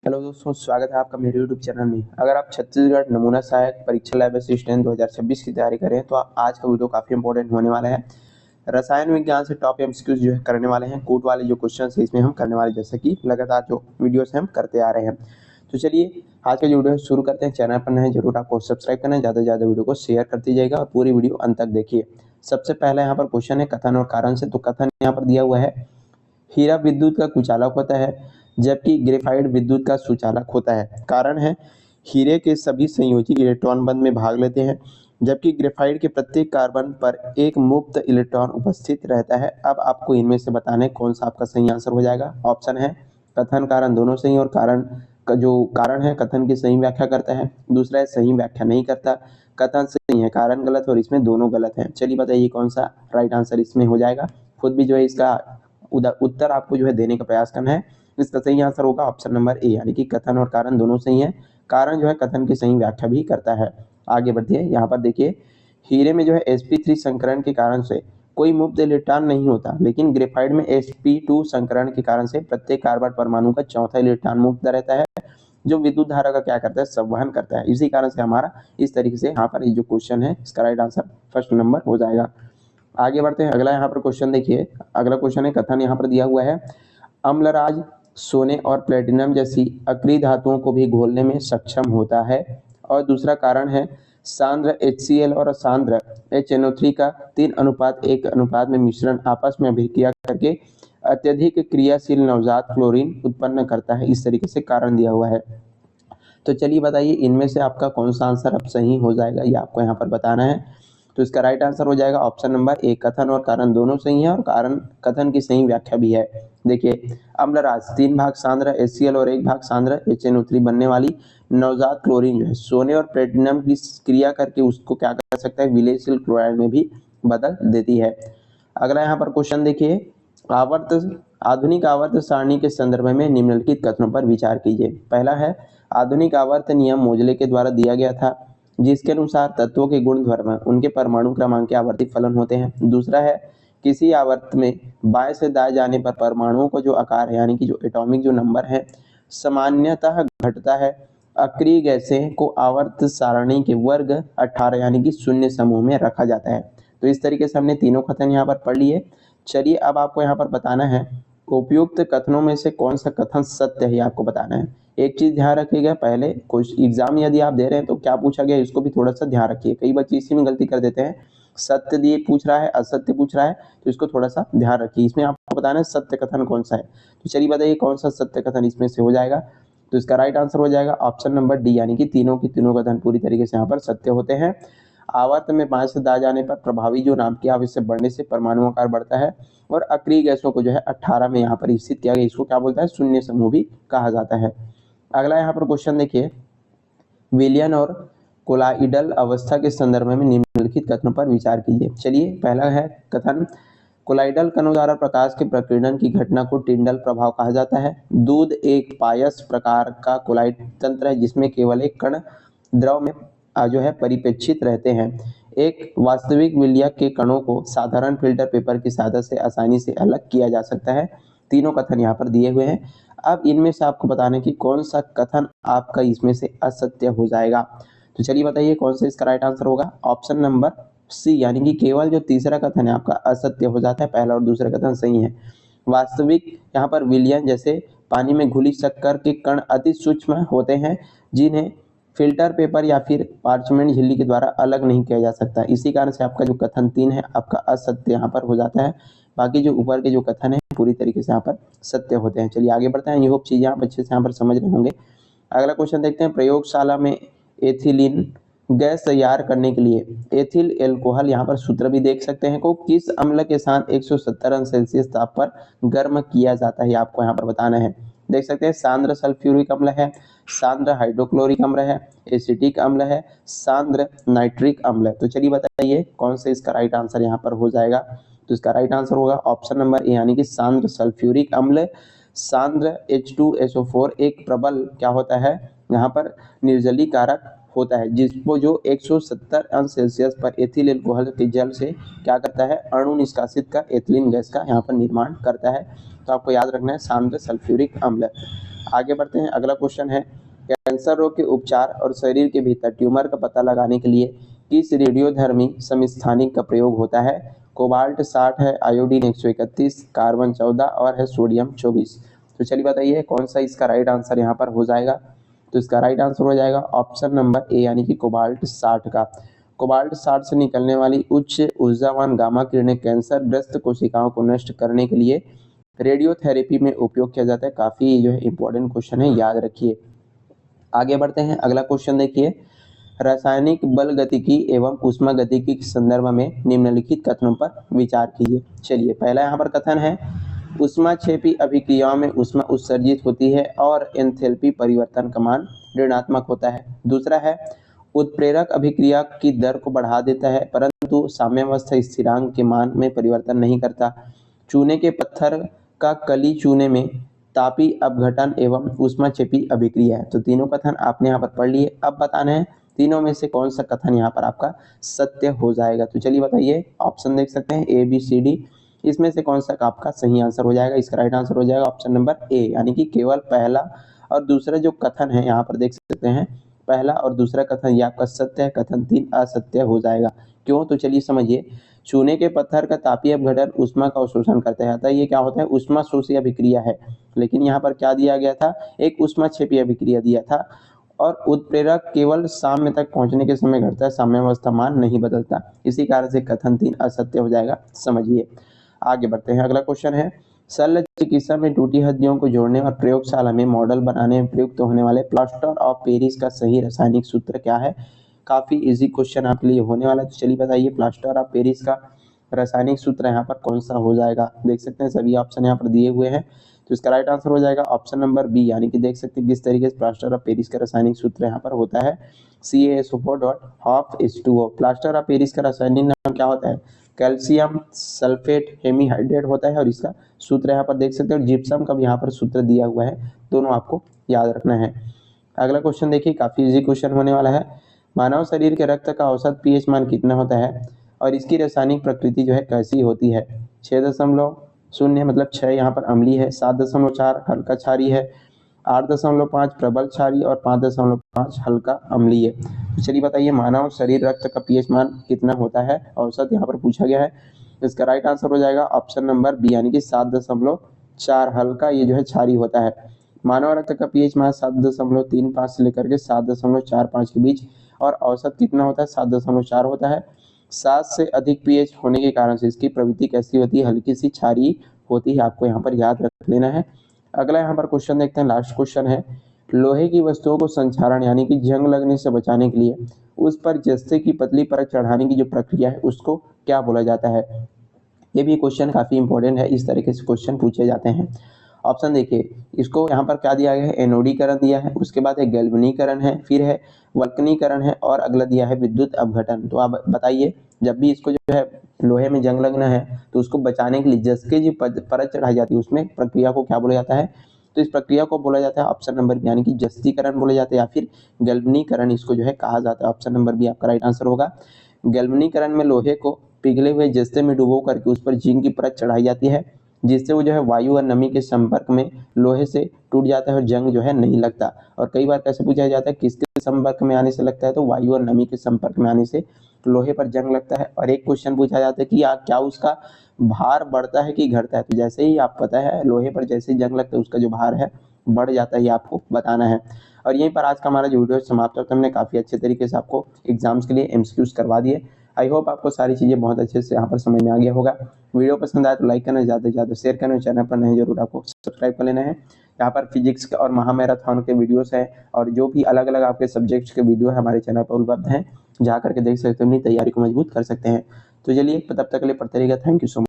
Hello दोस्तों, स्वागत है आपका मेरे यूट्यूब चैनल में। अगर आप छत्तीसगढ़ नमूना सहायक परीक्षा लैब असिस्टेंट 2026 की तैयारी करें तो आज का वीडियो काफ़ी इंपॉर्टेंट होने वाला है। रसायन विज्ञान से टॉप एमसीक्यूज जो है करने वाले हैं, कोड वाले जो क्वेश्चन है इसमें हम करने वाले, जैसे कि लगातार जो वीडियोस हम करते आ रहे हैं। तो चलिए आज का जो वीडियो शुरू करते हैं। चैनल पर नए जरूर आपको सब्सक्राइब करना है, ज़्यादा से ज़्यादा वीडियो को शेयर करते जाइएगा और पूरी वीडियो अंत तक देखिए। सबसे पहले यहाँ पर क्वेश्चन है कथन और कारण से। तो कथन यहाँ पर दिया हुआ है, हीरा विद्युत का कुचालक होता है जबकि ग्रेफाइट विद्युत का सुचालक होता है। कारण है, हीरे के सभी संयोजी इलेक्ट्रॉन बंध में भाग लेते हैं जबकि ग्रेफाइट के प्रत्येक कार्बन पर एक मुक्त इलेक्ट्रॉन उपस्थित रहता है। अब आपको इनमें से बताना है कौन सा आपका सही आंसर हो जाएगा। ऑप्शन है कथन कारण दोनों सही, और कारण का जो कारण है कथन की सही व्याख्या करता है। दूसरा है सही व्याख्या नहीं करता, कथन सही है कारण गलत, और इसमें दोनों गलत है। चलिए बताइए कौन सा राइट आंसर इसमें हो जाएगा। खुद भी जो है इसका उत्तर आपको जो है देने का प्रयास करना है। इसका सही आंसर होगा ऑप्शन नंबर ए, यानी कि कथन और कारण दोनों सही है। कारण जो है कथन की सही व्याख्या भी करता है। आगे बढ़िए, यहाँ पर देखिए हीरे में जो है sp3 संकरण के कारण से कोई मुक्त इलेक्ट्रॉन नहीं होता, लेकिन ग्रेफाइट में sp2 संकरण के कारण से प्रत्येक कार्बन परमाणु का चौथा इलेक्ट्रॉन मुक्त रहता है, जो विद्युत धारा का क्या करता है, संवहन करता है। इसी कारण से हमारा इस तरीके से यहाँ पर ये जो क्वेश्चन है इसका राइट आंसर फर्स्ट नंबर हो जाएगा। आगे बढ़ते हैं, अगला यहाँ पर क्वेश्चन देखिए। अगला क्वेश्चन है कथन यहाँ पर दिया हुआ है, अम्लराज सोने और प्लेटिनम जैसी अक्रिय धातुओं को भी घोलने में सक्षम होता है। और दूसरा कारण है, सांद्र HCl और सांद्र HNO3 का 3:1 में मिश्रण आपस में अभिक्रिया करके अत्यधिक क्रियाशील नवजात क्लोरीन उत्पन्न करता है। इस तरीके से कारण दिया हुआ है। तो चलिए बताइए इनमें से आपका कौन सा आंसर अब सही हो जाएगा, ये आपको यहाँ पर बताना है। तो इसका राइट आंसर हो जाएगा ऑप्शन नंबर ए, कथन और कारण दोनों सही है और कारण कथन की सही व्याख्या भी है। देखिए अम्लराज 3 भाग सांद्र HCl और 1 भाग सांद्र HNO3 बनने वाली नवजात क्लोरीन जो है सोने और प्लेटिनम की क्रिया करके उसको क्या कर सकता है, विलेयशील क्लोराइड में भी बदल देती है। अगला यहाँ पर क्वेश्चन देखिए, आधुनिक आवर्त सारणी के संदर्भ में निम्नलिखित कथनों पर विचार कीजिए। पहला है, आधुनिक आवर्त नियम मोजले के द्वारा दिया गया था, जिसके अनुसार तत्वों के गुण धर्म उनके परमाणु क्रमांक के आवर्ती फलन होते हैं। दूसरा है, किसी आवर्त में बाएं से दाएं जाने पर परमाणुओं को जो आकार है, यानी कि जो एटॉमिक जो नंबर है, सामान्यतः घटता है। अक्रिय गैसें को आवर्त सारणी के वर्ग 18 यानी कि 0 समूह में रखा जाता है। तो इस तरीके से हमने तीनों कथन यहाँ पर पढ़ लिए। चलिए अब आपको यहाँ पर बताना है उपयुक्त कथनों में से कौन सा कथन सत्य है, आपको बताना है। एक चीज ध्यान रखिएगा, पहले कुछ एग्जाम यदि आप दे रहे हैं तो क्या पूछा गया इसको भी थोड़ा सा ध्यान रखिए। कई बच्चे इसी में गलती कर देते हैं, सत्य दिए पूछ रहा है असत्य पूछ रहा है, तो इसको थोड़ा सा ध्यान रखिए। इसमें आपको बताना है सत्य कथन कौन सा है। तो चलिए बताइए कौन सा सत्य कथन इसमें से हो जाएगा। तो इसका राइट आंसर हो जाएगा ऑप्शन नंबर डी, यानी कि तीनों की तीनों कथन पूरी तरीके से यहाँ पर सत्य होते हैं। आवर्त में बाएं से दाएं जाने पर प्रभावी जो नाम की आवश्यक बढ़ने से परमाणु आकार बढ़ता है, और अक्रिय गैसों को जो है 18 में यहाँ पर स्थित किया गया, इसको क्या बोलता है, शून्य समूह भी कहा जाता है। अगला यहाँ पर क्वेश्चन देखिए, विलयन और कोलॉइडल अवस्था के संदर्भ में निम्नलिखित कथनों पर विचार कीजिए। चलिए पहला है कथन, कोलॉइडल कणों द्वारा प्रकाश के प्रकीर्णन की घटना को टिंडल प्रभाव कहा जाता है। दूध एक पायस प्रकार का कोलॉइड तंत्र है जिसमें केवल एक कण द्रव में जो है परिप्रेक्षित रहते हैं। एक वास्तविक विलयक के कणों को साधारण फिल्टर पेपर की सहायता से आसानी से अलग किया जा सकता है। तीनों कथन यहाँ पर दिए हुए हैं। अब इनमें से आपको बताना है कि कौन सा कथन आपका इसमें से असत्य हो जाएगा। तो चलिए बताइए कौन सा इसका राइट आंसर होगा। ऑप्शन नंबर सी, यानी कि केवल जो तीसरा कथन है आपका असत्य हो जाता है, पहला और दूसरा कथन सही है। वास्तविक यहाँ पर विलयन जैसे पानी में घुली शक्कर के कण अति सूक्ष्म होते हैं, जिन्हें फिल्टर पेपर या फिर पार्चमेंट झिल्ली के द्वारा अलग नहीं किया जा सकता। इसी कारण से आपका जो कथन 3 है आपका असत्य यहाँ पर हो जाता है। बाकी जो ऊपर के जो कथन है पूरी तरीके से यहाँ पर सत्य होते हैं। चलिए आगे बढ़ते हैं, ये होप चीजें आप अच्छे से यहाँ पर समझ रहे होंगे। अगला क्वेश्चन देखते हैं, प्रयोगशाला में एथिलीन गैस तैयार करने के लिए एथिल एल्कोहल, यहाँ पर सूत्र भी देख सकते हैं, को किस अम्ल के साथ 170 अंश सेल्सियस ताप पर गर्म किया जाता है, आपको यहाँ पर बताना है। देख सकते हैं सांद्र सल्फ्यूरिक अम्ल है, सांद्र हाइड्रोक्लोरिक अम्ल है, एसिटिक अम्ल है, सांद्र नाइट्रिक अम्ल है। तो चलिए बताइए कौन सा इसका राइट आंसर यहाँ पर हो जाएगा। तो इसका राइट आंसर होगा ऑप्शन नंबर ए, यानी कि सांद्र सल्फ्यूरिक अम्ल। सांद्र H2SO4 एक प्रबल क्या होता है, यहाँ पर निर्जलीकारक होता है, जिसको जो 170 अंश सेल्सियस पर एथिल एल्कोहल के जल से क्या करता है, अणु निष्कासित कर एथिलीन गैस का यहाँ पर निर्माण करता है। तो आपको याद रखना है सांद्र सल्फ्यूरिक अम्ल। आगे बढ़ते हैं, अगला क्वेश्चन है कैंसर रोग के उपचार और शरीर के भीतर ट्यूमर का पता लगाने के लिए किस रेडियोधर्मी समस्थानिक का प्रयोग होता है? कोबाल्ट 60 है, आयोडीन 131, कार्बन 14 और है सोडियम 24। तो चलिए बताइए कौन सा इसका राइट आंसर यहाँ पर हो जाएगा। तो इसका राइट आंसर हो जाएगा ऑप्शन नंबर ए यानी कि कोबाल्ट 60 का। कोबाल्ट 60 से निकलने वाली उच्च ऊर्जावान गामा किरणें कैंसर ग्रस्त कोशिकाओं को नष्ट करने के लिए रेडियोथेरेपी में उपयोग किया जाता है। काफी जो है इंपॉर्टेंट क्वेश्चन है, याद रखिए। आगे बढ़ते हैं, अगला क्वेश्चन देखिए, रासायनिक बल गतिकी एवं ऊष्मा गतिकी के संदर्भ में निम्नलिखित कथनों पर विचार कीजिए। चलिए, पहला यहाँ पर कथन है ऊष्माक्षेपी अभिक्रियाओं में ऊष्मा उत्सर्जित होती है और एंथैल्पी परिवर्तन का मान ऋणात्मक होता है। दूसरा है उत्प्रेरक अभिक्रिया की दर को बढ़ा देता है परंतु साम्यावस्था स्थिरांक के मान में परिवर्तन नहीं करता। चूने के पत्थर का कली चूने में तापी अपघटन एवं ऊष्माक्षेपी अभिक्रिया है। तो तीनों कथन आपने यहाँ पर पढ़ लिए। अब बताना है तीनों में से कौन सा कथन यहाँ पर आपका सत्य हो जाएगा। तो चलिए बताइए, ऑप्शन देख सकते हैं ए बी सी डी, इसमें से कौन सा आपका सही आंसर हो जाएगा। इसका राइट आंसर हो जाएगा ऑप्शन नंबर ए यानी कि केवल पहला और दूसरा जो कथन है यहाँ पर देख सकते हैं, पहला और दूसरा कथन ये आपका सत्य है, कथन 3 असत्य हो जाएगा। क्यों? तो चलिए समझिए, चूने के पत्थर का तापीय अपघटन ऊष्मा का अवशोषण करता है, अतः ये क्या होता है, ऊष्मा शोषी अभिक्रिया है। लेकिन यहाँ पर क्या दिया गया था, एक ऊष्माक्षेपी अभिक्रिया दिया था और उत्प्रेरक केवल साम्य तक पहुंचने के समय घटता है, साम्यावस्था मान नहीं बदलता। इसी कारण से कथन 3 असत्य हो जाएगा, समझिए। आगे बढ़ते हैं, अगला क्वेश्चन है शल्य चिकित्सा में टूटी हड्डियों को जोड़ने और प्रयोगशाला में मॉडल बनाने में प्रयुक्त होने वाले प्लास्टर ऑफ पेरिस का सही रासायनिक सूत्र क्या है। काफी इजी क्वेश्चन आपके लिए होने वाला है। तो चलिए बताइए, प्लास्टर ऑफ पेरिस का रासायनिक सूत्र यहाँ पर कौन सा हो जाएगा। देख सकते हैं सभी ऑप्शन यहाँ पर दिए हुए हैं, तो इसका राइट आंसर हो जाएगा ऑप्शन नंबर बी यानी कि देख सकते हैं किस तरीके से प्लास्टर ऑफ पेरिस का रासायनिक सूत्र यहाँ पर होता है CaSO4.2H2O। प्लास्टर ऑफ पेरिस का रासायनिक नाम क्या होता है, कैल्शियम सल्फेट हेमीहाइड्रेट होता है और इसका सूत्र यहाँ पर देख सकते हो जिप्सम का भी यहाँ पर सूत्र दिया हुआ है, दोनों आपको याद रखना है। अगला क्वेश्चन देखिए, काफी इजी क्वेश्चन होने वाला है। मानव शरीर के रक्त का औसत पीएच मान कितना होता है और इसकी रासायनिक प्रकृति जो है कैसी होती है। 6.0 मतलब 6 यहाँ पर अम्लीय है, 7.4 हल्का क्षारीय है, 8.5 प्रबल क्षारीय और 5.5 हल्का अम्लीय है। तो चलिए बताइए, मानव शरीर रक्त का पीएच मान कितना होता है, औसत यहाँ पर पूछा गया है। इसका राइट आंसर हो जाएगा ऑप्शन नंबर बी यानी कि 7.4 हल्का, ये जो है क्षारीय होता है। मानव रक्त का पीएच मान 7.35 से लेकर के 7.45 के बीच और औसत कितना होता है, 7.4 होता है। 7 से अधिक पीएच होने के कारण से इसकी प्रवृत्ति कैसी होती है, हल्की सी क्षारीय होती है, आपको यहाँ पर याद रख लेना है। अगला यहाँ पर क्वेश्चन देखते हैं, लास्ट क्वेश्चन है लोहे की वस्तुओं को संक्षारण यानी कि जंग लगने से बचाने के लिए उस पर जस्ते की पतली परत चढ़ाने की जो प्रक्रिया है उसको क्या बोला जाता है। ये भी क्वेश्चन काफी इंपॉर्टेंट है, इस तरीके से क्वेश्चन पूछे जाते हैं। ऑप्शन देखिए, इसको यहाँ पर क्या दिया गया है, एनोडीकरण दिया है, उसके बाद है गैल्वनीकरण है, फिर है वल्कनीकरण है और अगला दिया है विद्युत अपघटन। तो आप बताइए, जब भी इसको जो है लोहे में जंग लगना है तो उसको बचाने के लिए जस के जो परत चढ़ाई जाती है उसमें प्रक्रिया को क्या बोला जाता है। तो इस प्रक्रिया को बोला जाता है ऑप्शन नंबर बी यानी कि जस्तीकरण बोला जाता है या फिर गैल्वनीकरण इसको जो है कहा जाता है। ऑप्शन नंबर बी आपका राइट आंसर होगा। गैल्वनीकरण में लोहे को पिघले हुए जस्ते में डुबो करके उस पर जिंक की परत चढ़ाई जाती है जिससे वो जो है वायु और नमी के संपर्क में लोहे से टूट जाता है और जंग जो है नहीं लगता। और कई बार कैसे पूछा जाता है किसके संपर्क में आने से लगता है, तो वायु और नमी के संपर्क में आने से लोहे पर जंग लगता है। और एक क्वेश्चन पूछा जाता है कि क्या उसका भार बढ़ता है कि घटता है। तो जैसे ही आप पता है लोहे पर जैसे ही जंग लगता है उसका जो भार है बढ़ जाता है, ये आपको बताना है। और यहीं पर आज का हमारा जो वीडियो समाप्त होता है, हमने काफी अच्छे तरीके से आपको एग्जाम्स के लिए एमसीक्यूज करवा दिए। आई होप आपको सारी चीजें बहुत अच्छे से यहाँ पर समझ में आ गया होगा। वीडियो पसंद आए तो लाइक करना, ज़्यादा से ज़्यादा शेयर करना, चैनल पर नहीं जरूर आपको सब्सक्राइब कर लेना है। यहाँ पर फिजिक्स और महामैराथन के वीडियोस हैं और जो भी अलग अलग आपके सब्जेक्ट्स के वीडियो है हमारे चैनल पर उपलब्ध हैं, जा करके देख सकते हो, अपनी तैयारी को मजबूत कर सकते हैं। तो चलिए तब तक के लिए पढ़ते रहिएगा। Thank you so much.